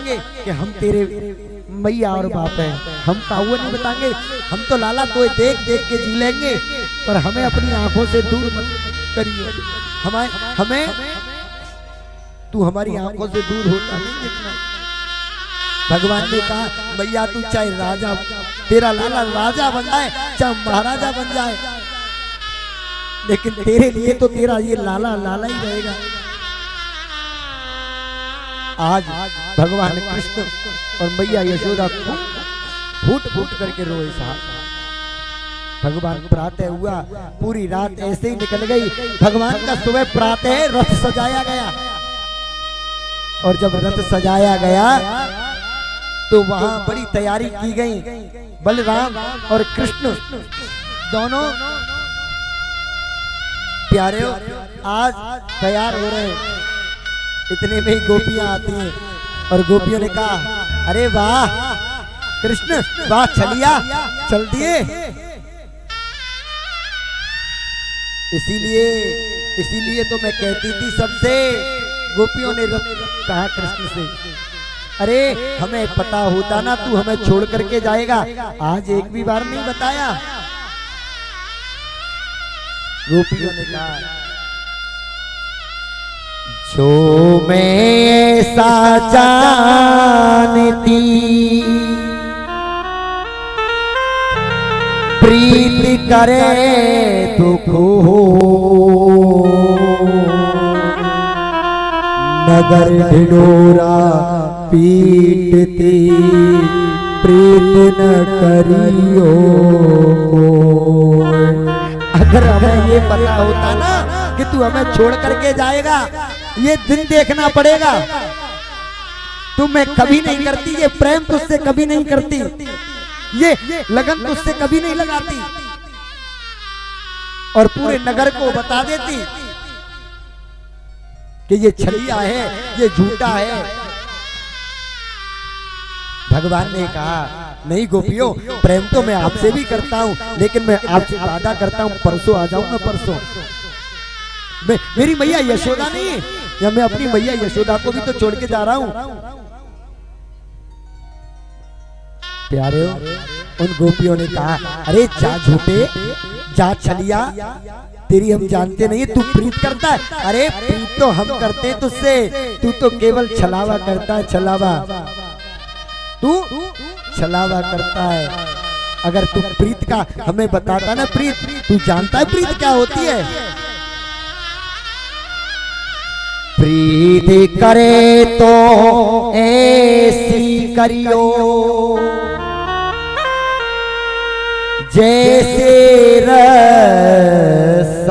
बताएंगे कि हम तेरे मैया और बाप हैं, हम काहुआ नहीं बताएंगे। हम तो लाला तो देख देख के जी लेंगे, पर हमें अपनी आंखों से दूर मत करिए। हमें तू हमारी आंखों से दूर होता नहीं दिखना। भगवान ने कहा मैया तू चाहे राजा, तेरा लाला राजा बन जाए चाहे महाराजा बन जाए, लेकिन तेरे लिए तो तेरा ये लाला लाला ही रहेगा। आज भगवान कृष्ण और मैया यशोदा फूट फूट करके रोए साहब। भगवान प्रातः हुआ, पूरी रात ऐसे ही निकल गई। भगवान का सुबह प्रातः रथ सजाया गया, और जब रथ सजाया गया तो वहां बड़ी तैयारी की गई। बलराम और कृष्ण दोनों प्यारे आज तैयार हो रहे हैं। इतने में ही गोपियां आती हैं, और गोपियों ने कहा अरे वाह कृष्ण, वाह छलिया, चल दिए। इसीलिए तो मैं कहती थी सबसे, गोपियों ने कहा कृष्ण से, अरे हमें पता होता ना तू हमें छोड़ करके जाएगा, आज एक भी बार नहीं बताया। गोपियों ने कहा जो मैं ऐसा जानती प्रीत करे दुख हो, नगर ढिढोरा पीटती प्रीत न करियो। अगर हमें ये पता होता ना कि तू हमें छोड़ करके जाएगा, ये दिन देखना पड़ेगा, तो मैं कभी नहीं करती ये प्रेम, तुझसे कभी नहीं करती ये लगन, तुझसे कभी नहीं लगाती, और पूरे नगर को बता देती कि ये छलिया है, ये झूठा है। भगवान ने कहा नहीं गोपियों, प्रेम तो मैं आपसे भी करता हूं, लेकिन मैं आपसे वादा करता हूं परसों आ जाऊंगा। परसों मेरी मैया यशोदा नहीं है, या मैं अपनी मैया यशोदा को भी तो छोड़ के जा रहा हूं। प्यारे उन गोपियों ने कहा अरे जा झूठे, जा छलिया, तेरी हम जानते नहीं, तू प्रीत करता है। अरे प्रीत तो हम करते तुझसे, तू तो केवल छलावा करता है, छलावा, तू छलावा करता है। अगर तू प्रीत का हमें बताता ना, प्रीत तू जानता है प्रीत क्या होती है। प्रीत करे तो ऐसी करियो जैसे रसाड़ो,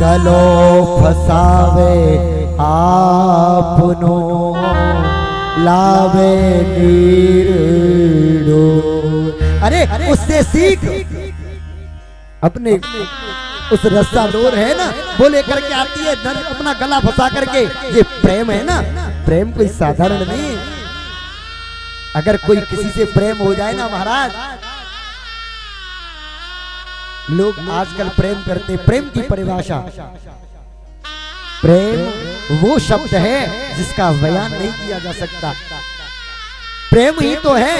गलो फसावे आपनो लावे नीरो। अरे उससे सीख, अपने उस रस्सा डोर है ना वो लेकर के आती है, अपना गला फंसा करके। ये प्रेम है ना, प्रेम कोई साधारण नहीं। अगर कोई किसी से प्रेम हो जाए ना महाराज, लोग आजकल प्रेम करते, प्रेम की परिभाषा, प्रेम वो शब्द है जिसका बयान नहीं किया जा सकता। प्रेम ही तो है।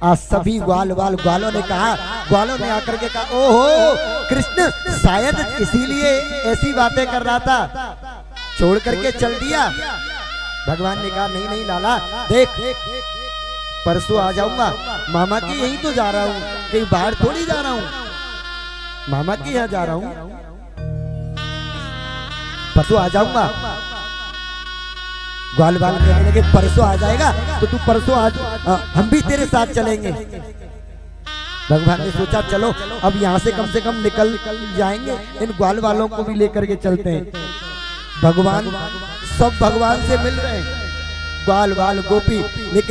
आज सभी ग्वालों ने कहा, ग्वालों ने आकर के कहा ओहो कृष्ण शायद इसीलिए ऐसी बातें कर रहा था, छोड़ करके चल दिया। भगवान ने कहा नहीं नहीं लाला, देख परसों आ जाऊंगा, मामा की यहीं तो जा रहा हूँ, कहीं बाहर थोड़ी जा रहा हूँ, मामा के यहाँ जा रहा हूँ, परसों आ जाऊंगा। ग्वाल कहने लगे परसों आ जाएगा तो तू परसों आज हम भी तेरे साथ चलेंगे। भगवान ने सोचा चलो अब यहाँ से कम निकल जाएंगे, इन ग्वाल वालों को भी लेकर के चलते हैं। भगवान सब भगवान से मिल रहे हैं, ग्वाल गोपी, लेकिन